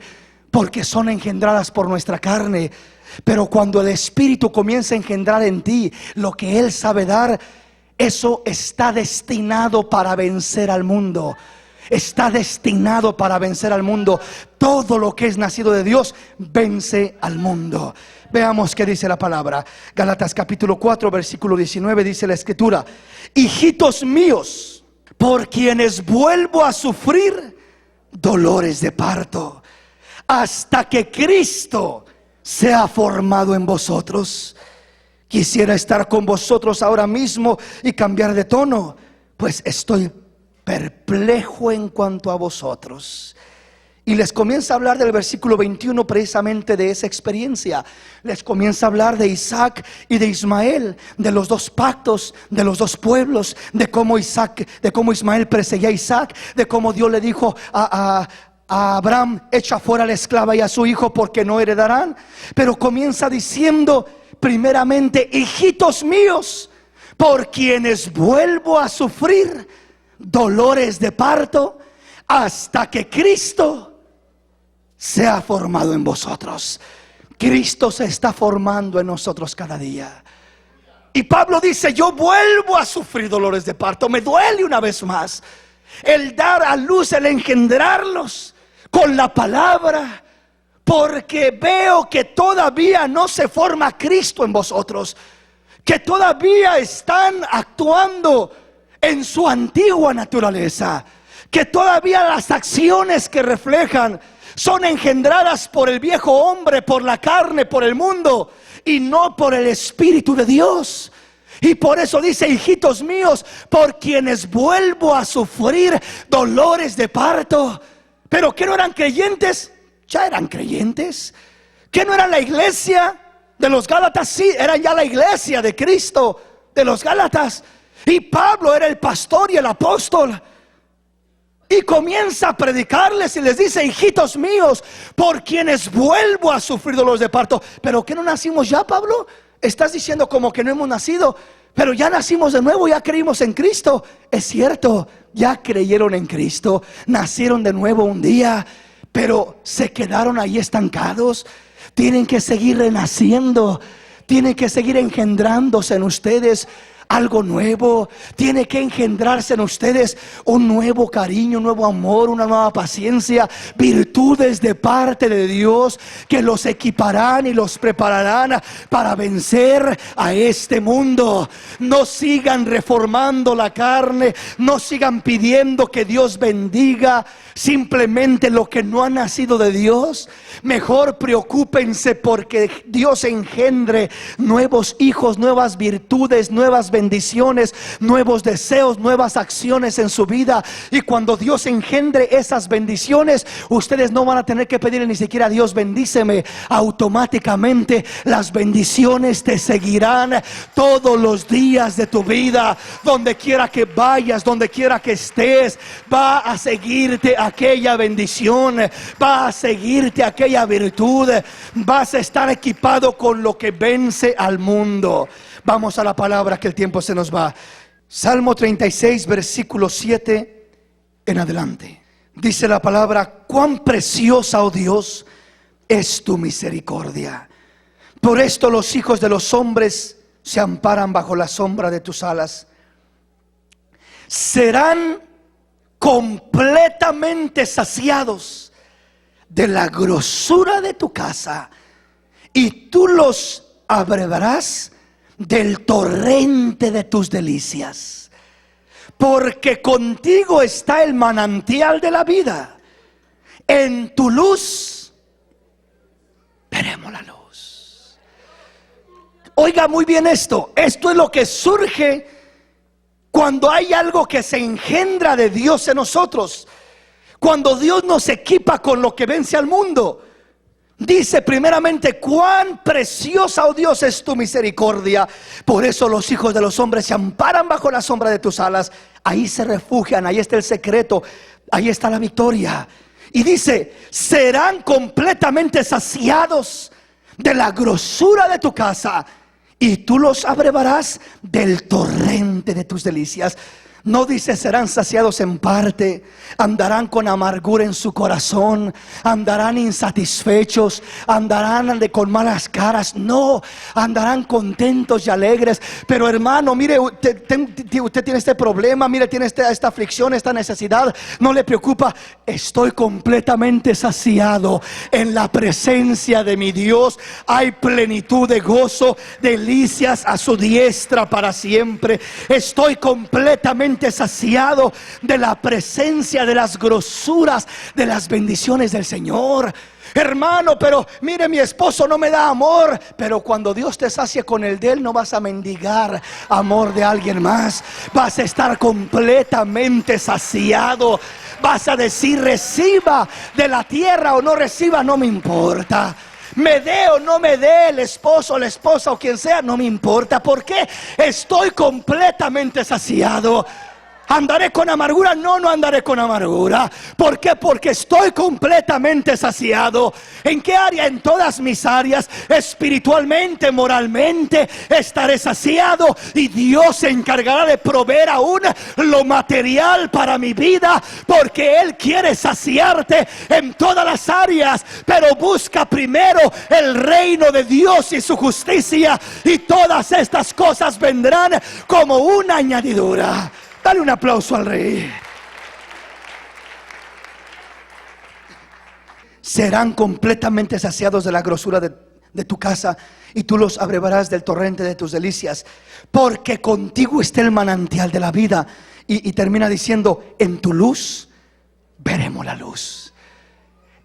porque son engendradas por nuestra carne. Pero cuando el Espíritu comienza a engendrar en ti lo que Él sabe dar, eso está destinado para vencer al mundo. Está destinado para vencer al mundo. Todo lo que es nacido de Dios vence al mundo. Veamos qué dice la palabra. Gálatas capítulo 4 versículo 19 dice la Escritura: hijitos míos, por quienes vuelvo a sufrir dolores de parto, hasta que Cristo sea formado en vosotros. Quisiera estar con vosotros ahora mismo y cambiar de tono, pues estoy perplejo en cuanto a vosotros. Y les comienza a hablar del versículo 21 precisamente de esa experiencia. Les comienza a hablar de Isaac y de Ismael, de los dos pactos, de los dos pueblos, de cómo Ismael perseguía a Isaac, de cómo Dios le dijo a Abraham: echa fuera a la esclava y a su hijo porque no heredarán. Pero comienza diciendo primeramente: hijitos míos, por quienes vuelvo a sufrir dolores de parto, hasta que Cristo sea formado en vosotros. Cristo se está formando en nosotros cada día. Y Pablo dice: yo vuelvo a sufrir dolores de parto, me duele una vez más el dar a luz, el engendrarlos con la palabra, porque veo que todavía no se forma Cristo en vosotros, que todavía están actuando en su antigua naturaleza, que todavía las acciones que reflejan son engendradas por el viejo hombre, por la carne, por el mundo, y no por el Espíritu de Dios. Y por eso dice: hijitos míos, por quienes vuelvo a sufrir dolores de parto. Pero que no eran creyentes, ya eran creyentes. Que no eran la iglesia de los Gálatas, sí, eran ya la iglesia de Cristo de los Gálatas. Y Pablo era el pastor y el apóstol. Y comienza a predicarles y les dice: hijitos míos, por quienes vuelvo a sufrir dolores de parto. Pero que no nacimos ya, Pablo. Estás diciendo como que no hemos nacido, pero ya nacimos de nuevo, ya creímos en Cristo. Es cierto, ya creyeron en Cristo, nacieron de nuevo un día, pero se quedaron ahí estancados. Tienen que seguir renaciendo, tienen que seguir engendrándose en ustedes algo nuevo. Tiene que engendrarse en ustedes un nuevo cariño, un nuevo amor, una nueva paciencia, virtudes de parte de Dios que los equiparán y los prepararán para vencer a este mundo. No sigan reformando la carne, no sigan pidiendo que Dios bendiga simplemente lo que no ha nacido de Dios. Mejor preocúpense porque Dios engendre nuevos hijos, nuevas virtudes, nuevas bendiciones, nuevos deseos, nuevas acciones en su vida. Y cuando Dios engendre esas bendiciones, ustedes no van a tener que pedirle ni siquiera: Dios bendíceme. Automáticamente las bendiciones te seguirán todos los días de tu vida. Donde quiera que vayas, donde quiera que estés, va a seguirte aquella bendición, va a seguirte aquella virtud. Vas a estar equipado con lo que vence al mundo. Vamos a la palabra, que el tiempo se nos va. Salmo 36, versículo 7 en adelante. Dice la palabra: cuán preciosa, oh Dios, es tu misericordia. Por esto los hijos de los hombres se amparan bajo la sombra de tus alas. Serán completamente saciados de la grosura de tu casa, y tú los abrevarás del torrente de tus delicias. Porque contigo está el manantial de la vida. En tu luz veremos la luz. Oiga muy bien esto. Esto es lo que surge cuando hay algo que se engendra de Dios en nosotros. Cuando Dios nos equipa con lo que vence al mundo. Dice primeramente: cuán preciosa, oh Dios, es tu misericordia. Por eso los hijos de los hombres se amparan bajo la sombra de tus alas. Ahí se refugian, ahí está el secreto, ahí está la victoria. Y dice: serán completamente saciados de la grosura de tu casa, y tú los abrevarás del torrente de tus delicias. No dice serán saciados en parte, andarán con amargura en su corazón, andarán insatisfechos, andarán con malas caras. No, andarán contentos y alegres. Pero hermano, mire, usted tiene este problema, mire, tiene esta aflicción, esta necesidad. No le preocupa, estoy completamente saciado en la presencia de mi Dios. Hay plenitud de gozo, delicias a su diestra para siempre. Estoy completamente saciado de la presencia, de las grosuras, de las bendiciones del Señor. Hermano, pero mire, mi esposo no me da amor. Pero cuando Dios te sacie con el de él, no vas a mendigar amor de alguien más. Vas a estar completamente saciado. Vas a decir: reciba de la tierra o no reciba, no me importa. Me dé o no me dé el esposo o la esposa o quien sea, no me importa. ¿Por qué? Estoy completamente saciado. ¿Andaré con amargura? No, no andaré con amargura. ¿Por qué? Porque estoy completamente saciado. ¿En qué área? En todas mis áreas. Espiritualmente, moralmente, estaré saciado. Y Dios se encargará de proveer aún lo material para mi vida, porque Él quiere saciarte en todas las áreas. Pero busca primero el reino de Dios y su justicia, y todas estas cosas vendrán como una añadidura. Dale un aplauso al Rey. Serán completamente saciados de la grosura de tu casa, y tú los abrevarás del torrente de tus delicias. Porque contigo está el manantial de la vida. Y termina diciendo: en tu luz veremos la luz.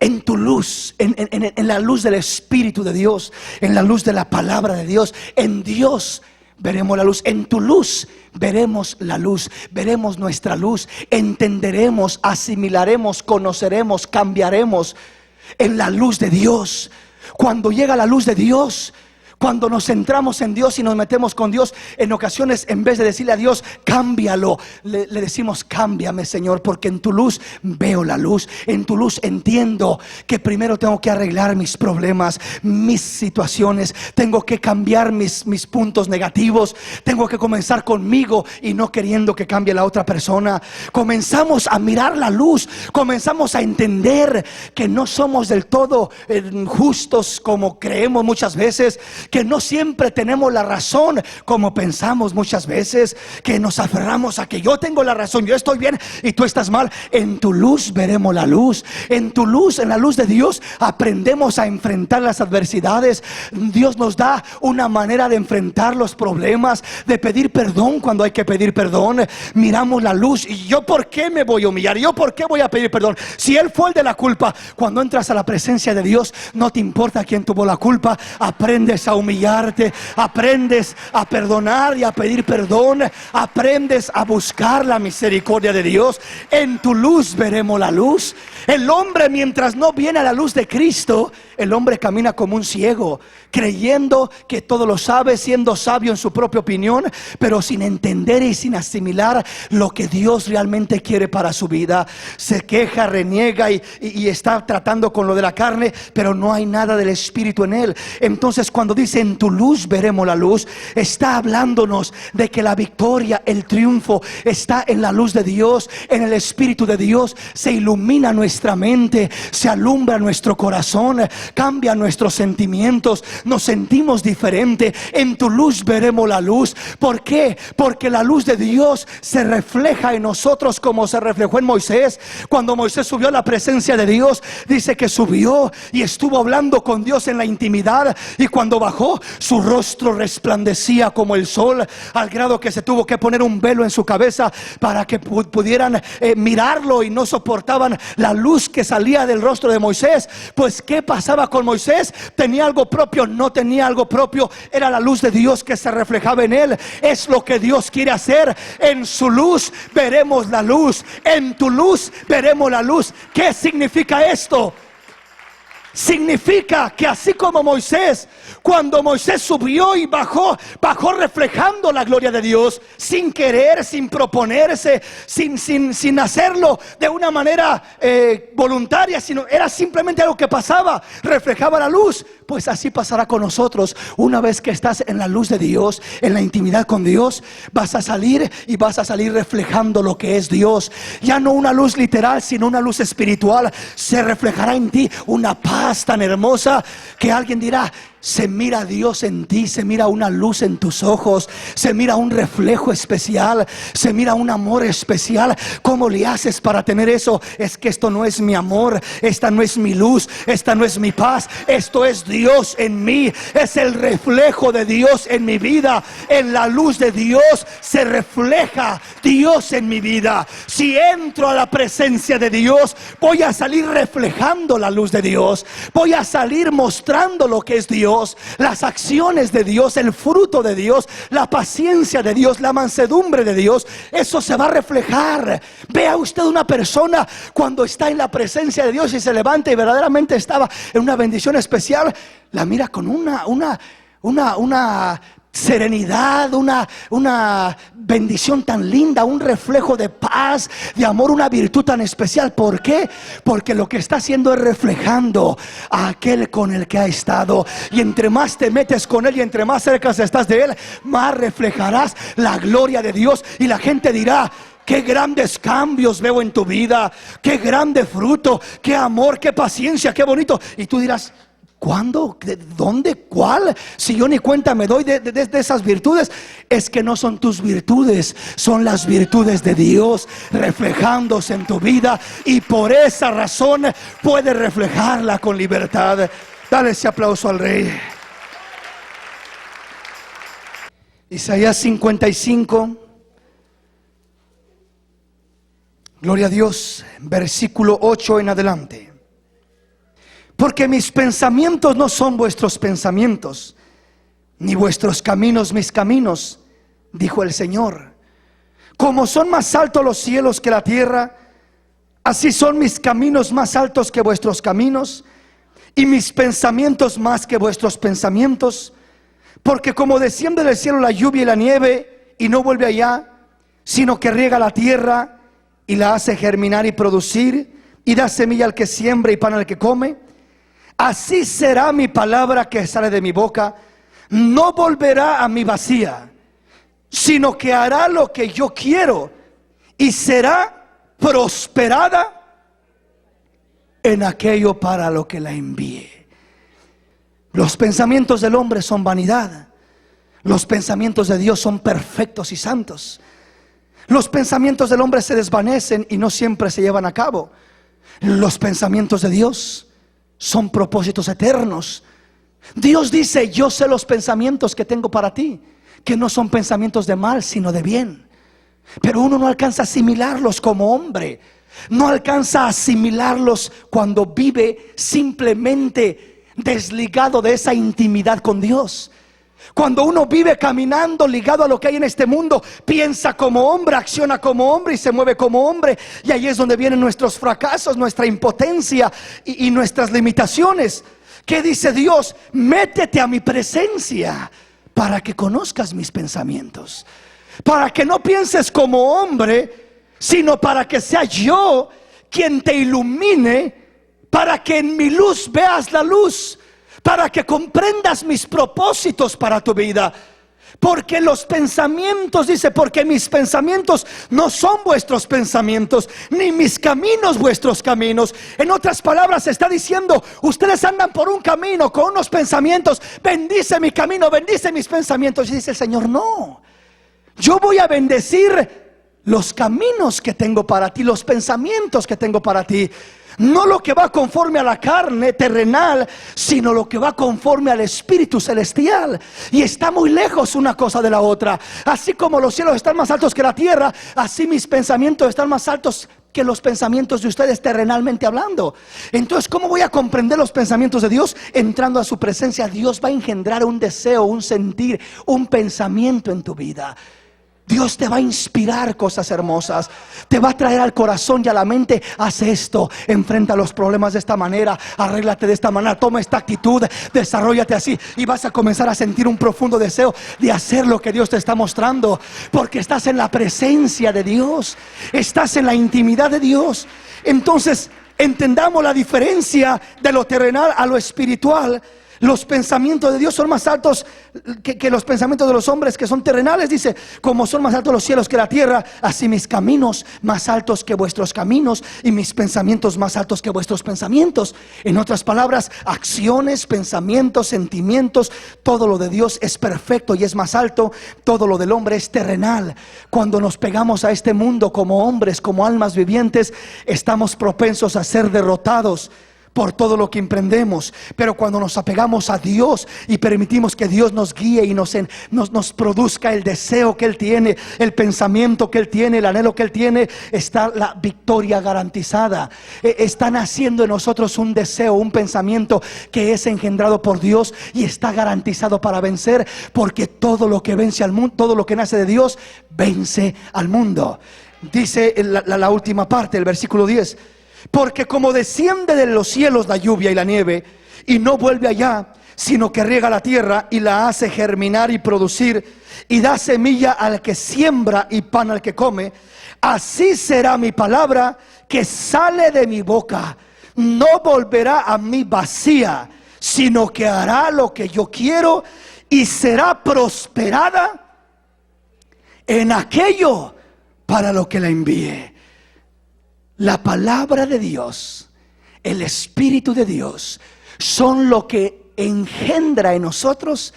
en tu luz, en la luz del Espíritu de Dios, en la luz de la palabra de Dios. En Dios veremos la luz, en tu luz veremos la luz, veremos nuestra luz, entenderemos, asimilaremos, conoceremos, cambiaremos en la luz de Dios. Cuando llega la luz de Dios, cuando nos centramos en Dios y nos metemos con Dios, en ocasiones en vez de decirle a Dios cámbialo, le decimos cámbiame, Señor, porque en tu luz veo la luz. En tu luz entiendo que primero tengo que arreglar mis problemas, mis situaciones. Tengo que cambiar mis puntos negativos. Tengo que comenzar conmigo y no queriendo que cambie la otra persona. Comenzamos a mirar la luz, comenzamos a entender que no somos del todo justos como creemos muchas veces, que no siempre tenemos la razón como pensamos muchas veces, que nos aferramos a que yo tengo la razón, yo estoy bien y tú estás mal. En tu luz veremos la luz. En tu luz, en la luz de Dios, aprendemos a enfrentar las adversidades. Dios nos da una manera de enfrentar los problemas, de pedir perdón cuando hay que pedir perdón. Miramos la luz. ¿Y yo por qué me voy a humillar? ¿Yo por qué voy a pedir perdón? Si Él fue el de la culpa. Cuando entras a la presencia de Dios, no te importa quién tuvo la culpa. Aprendes a humillarte, aprendes a perdonar y a pedir perdón, aprendes a buscar la misericordia de Dios. En tu luz veremos la luz. El hombre, mientras no viene a la luz de Cristo, el hombre camina como un ciego, creyendo que todo lo sabe, siendo sabio en su propia opinión, pero sin entender y sin asimilar lo que Dios realmente quiere para su vida. Se queja, reniega y está tratando con lo de la carne, pero no hay nada del Espíritu en él. Entonces, cuando dice en tu luz veremos la luz, está hablándonos de que la victoria, el triunfo está en la luz de Dios, en el Espíritu de Dios. Se ilumina nuestra mente, se alumbra nuestro corazón, cambia nuestros sentimientos, nos sentimos diferente. En tu luz veremos la luz. ¿Por qué? Porque la luz de Dios se refleja en nosotros como se reflejó en Moisés. Cuando Moisés subió a la presencia de Dios, dice que subió y estuvo hablando con Dios en la intimidad, y cuando bajó, su rostro resplandecía como el sol, al grado que se tuvo que poner un velo en su cabeza para que pudieran mirarlo, y no soportaban la luz que salía del rostro de Moisés. Pues ¿qué pasaba con Moisés? ¿Tenía algo propio? No tenía algo propio. Era la luz de Dios que se reflejaba en él. Es lo que Dios quiere hacer. En su luz veremos la luz. En tu luz veremos la luz. ¿Qué significa esto? Significa que así como Moisés, cuando Moisés subió y bajó reflejando la gloria de Dios, sin querer, sin proponerse, sin hacerlo de una manera voluntaria, sino era simplemente algo que pasaba, reflejaba la luz. Pues así pasará con nosotros. Una vez que estás en la luz de Dios, en la intimidad con Dios, vas a salir reflejando lo que es Dios. Ya no una luz literal, sino una luz espiritual. Se reflejará en ti una paz tan hermosa que alguien dirá: se mira a Dios en ti, se mira una luz en tus ojos, se mira un reflejo especial, se mira un amor especial. ¿Cómo le haces para tener eso? Es que esto no es mi amor, esta no es mi luz, esta no es mi paz, esto es Dios en mí, es el reflejo de Dios en mi vida. En la luz de Dios se refleja Dios en mi vida. Si entro a la presencia de Dios, voy a salir reflejando la luz de Dios, voy a salir mostrando lo que es Dios, las acciones de Dios, el fruto de Dios, la paciencia de Dios, la mansedumbre de Dios. Eso se va a reflejar. Vea usted una persona cuando está en la presencia de Dios y se levanta y verdaderamente estaba en una bendición especial, la mira con una serenidad, una bendición tan linda, un reflejo de paz, de amor, una virtud tan especial. ¿Por qué? Porque lo que está haciendo es reflejando a aquel con el que ha estado. Y entre más te metes con él y entre más cerca estás de él, más reflejarás la gloria de Dios. Y la gente dirá: qué grandes cambios veo en tu vida, qué grande fruto, qué amor, qué paciencia, qué bonito. Y tú dirás: ¿cuándo? ¿De dónde? ¿Cuál? Si yo ni cuenta me doy de esas virtudes. Es que no son tus virtudes, son las virtudes de Dios reflejándose en tu vida, y por esa razón puedes reflejarla con libertad. Dale ese aplauso al Rey. Isaías 55, gloria a Dios, versículo 8 en adelante. Porque mis pensamientos no son vuestros pensamientos, ni vuestros caminos mis caminos, dijo el Señor. Como son más altos los cielos que la tierra, así son mis caminos más altos que vuestros caminos, y mis pensamientos más que vuestros pensamientos. Porque como desciende del cielo la lluvia y la nieve, y no vuelve allá, sino que riega la tierra y la hace germinar y producir, y da semilla al que siembra y pan al que come, así será mi palabra que sale de mi boca. No volverá a mí vacía, sino que hará lo que yo quiero, y será prosperada en aquello para lo que la envíe. Los pensamientos del hombre son vanidad. Los pensamientos de Dios son perfectos y santos. Los pensamientos del hombre se desvanecen y no siempre se llevan a cabo. Los pensamientos de Dios son propósitos eternos. Dios dice: yo sé los pensamientos que tengo para ti, que no son pensamientos de mal, sino de bien. Pero uno no alcanza a asimilarlos como hombre. No alcanza a asimilarlos cuando vive simplemente desligado de esa intimidad con Dios. Cuando uno vive caminando ligado a lo que hay en este mundo, piensa como hombre, acciona como hombre y se mueve como hombre. Y ahí es donde vienen nuestros fracasos, nuestra impotencia y nuestras limitaciones. ¿Qué dice Dios? Métete a mi presencia para que conozcas mis pensamientos, para que no pienses como hombre, sino para que sea yo quien te ilumine, para que en mi luz veas la luz, para que comprendas mis propósitos para tu vida. Porque los pensamientos, dice, porque mis pensamientos no son vuestros pensamientos, ni mis caminos vuestros caminos. En otras palabras está diciendo: ustedes andan por un camino con unos pensamientos, bendice mi camino, bendice mis pensamientos. Y dice el Señor: no, yo voy a bendecir los caminos que tengo para ti, los pensamientos que tengo para ti. No lo que va conforme a la carne terrenal, sino lo que va conforme al Espíritu celestial. Y está muy lejos una cosa de la otra. Así como los cielos están más altos que la tierra, así mis pensamientos están más altos que los pensamientos de ustedes terrenalmente hablando. Entonces, ¿cómo voy a comprender los pensamientos de Dios? Entrando a su presencia. Dios va a engendrar un deseo, un sentir, un pensamiento en tu vida. Dios te va a inspirar cosas hermosas, te va a traer al corazón y a la mente: haz esto, enfrenta los problemas de esta manera, arréglate de esta manera, toma esta actitud, desarróllate así. Y vas a comenzar a sentir un profundo deseo de hacer lo que Dios te está mostrando, porque estás en la presencia de Dios, estás en la intimidad de Dios. Entonces, entendamos la diferencia de lo terrenal a lo espiritual. Los pensamientos de Dios son más altos que los pensamientos de los hombres, que son terrenales. Dice: como son más altos los cielos que la tierra, así mis caminos más altos que vuestros caminos, y mis pensamientos más altos que vuestros pensamientos. En otras palabras, acciones, pensamientos, sentimientos, todo lo de Dios es perfecto y es más alto. Todo lo del hombre es terrenal. Cuando nos pegamos a este mundo como hombres, como almas vivientes, estamos propensos a ser derrotados por todo lo que emprendemos. Pero cuando nos apegamos a Dios y permitimos que Dios nos guíe y nos produzca el deseo que Él tiene, el pensamiento que Él tiene, el anhelo que Él tiene, está la victoria garantizada. Está naciendo en nosotros un deseo, un pensamiento que es engendrado por Dios y está garantizado para vencer, porque todo lo que vence al mundo, todo lo que nace de Dios, vence al mundo. Dice la última parte, el versículo 10: porque como desciende de los cielos la lluvia y la nieve, y no vuelve allá, sino que riega la tierra y la hace germinar y producir, y da semilla al que siembra y pan al que come, así será mi palabra que sale de mi boca. No volverá a mí vacía, sino que hará lo que yo quiero, y será prosperada en aquello para lo que la envíe. La palabra de Dios, el Espíritu de Dios, son lo que engendra en nosotros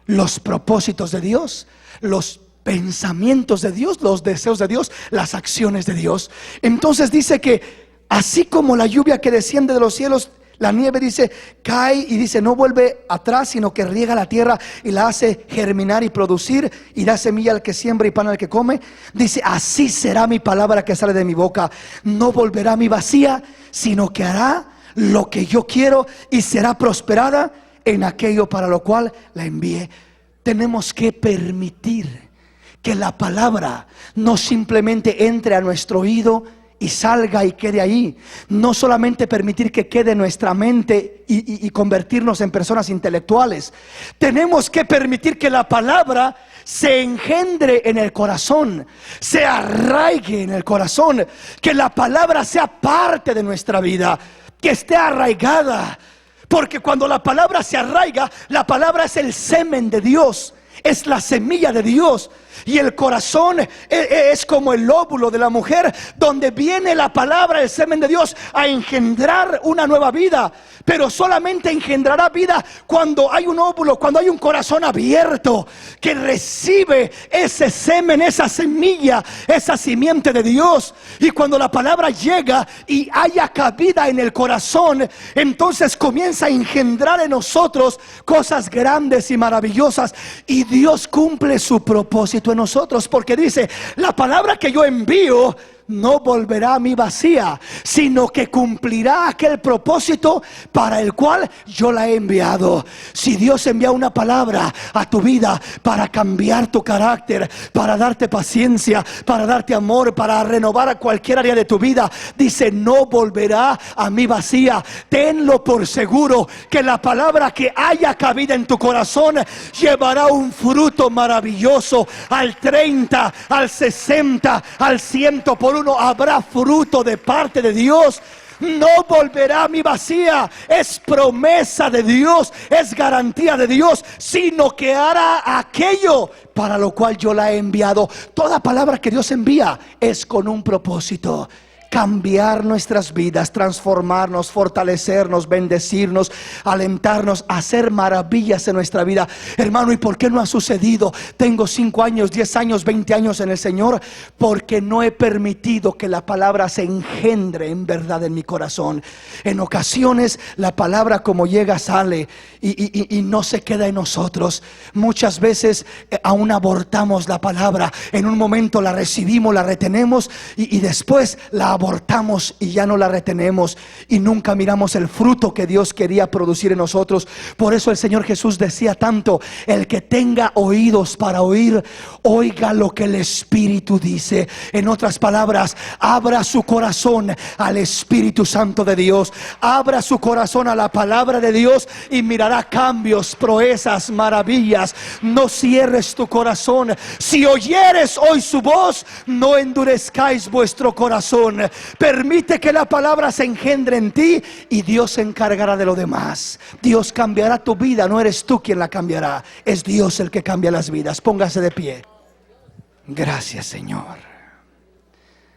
los propósitos de Dios, los pensamientos de Dios, los deseos de Dios, las acciones de Dios. Entonces dice que así como la lluvia que desciende de los cielos, la nieve, dice, cae y dice, no vuelve atrás, sino que riega la tierra y la hace germinar y producir, y da semilla al que siembra y pan al que come. Dice: así será mi palabra que sale de mi boca. No volverá a mí vacía, sino que hará lo que yo quiero y será prosperada en aquello para lo cual la envié. Tenemos que permitir que la palabra no simplemente entre a nuestro oído y salga y quede ahí. No solamente permitir que quede en nuestra mente y convertirnos en personas intelectuales. Tenemos que permitir que la palabra se engendre en el corazón, se arraigue en el corazón, que la palabra sea parte de nuestra vida, que esté arraigada. Porque cuando la palabra se arraiga, la palabra es el semen de Dios, es la semilla de Dios. Y el corazón es como el óvulo de la mujer, donde viene la palabra, el semen de Dios, a engendrar una nueva vida. Pero solamente engendrará vida cuando hay un óvulo, cuando hay un corazón abierto que recibe ese semen, esa semilla, esa simiente de Dios. Y cuando la palabra llega y haya cabida en el corazón, entonces comienza a engendrar en nosotros cosas grandes y maravillosas. Y Dios cumple su propósito en nosotros, porque dice: la palabra que yo envío no volverá a mí vacía, sino que cumplirá aquel propósito para el cual yo la he enviado. Si Dios envía una palabra a tu vida para cambiar tu carácter, para darte paciencia, para darte amor, para renovar a cualquier área de tu vida, dice: no volverá a mí vacía. Tenlo por seguro que la palabra que haya cabida en tu corazón llevará un fruto maravilloso. Al 30, al 60, al 100 por uno habrá fruto de parte de Dios. No volverá a mí vacía. Es promesa de Dios, es garantía de Dios, sino que hará aquello para lo cual yo la he enviado. Toda palabra que Dios envía es con un propósito: cambiar nuestras vidas, transformarnos, fortalecernos, bendecirnos, alentarnos, hacer maravillas en nuestra vida. Hermano, ¿y por qué no ha sucedido? Tengo 5 años, 10 años, 20 años en el Señor, porque no he permitido que la palabra se engendre en verdad en mi corazón. En ocasiones la palabra como llega sale y no se queda en nosotros. Muchas veces aún abortamos la palabra. En un momento la recibimos, la retenemos y después la abortamos y ya no la retenemos, y nunca miramos el fruto que Dios quería producir en nosotros. Por eso el Señor Jesús decía tanto: el que tenga oídos para oír, oiga lo que el Espíritu dice. En otras palabras, abra su corazón al Espíritu Santo de Dios, abra su corazón a la palabra de Dios y mirará cambios, proezas, maravillas. No cierres tu corazón. Si oyeres hoy su voz, no endurezcáis vuestro corazón. Permite que la palabra se engendre en ti y Dios se encargará de lo demás. Dios cambiará tu vida, no eres tú quien la cambiará, es Dios el que cambia las vidas. Póngase de pie. Gracias, Señor.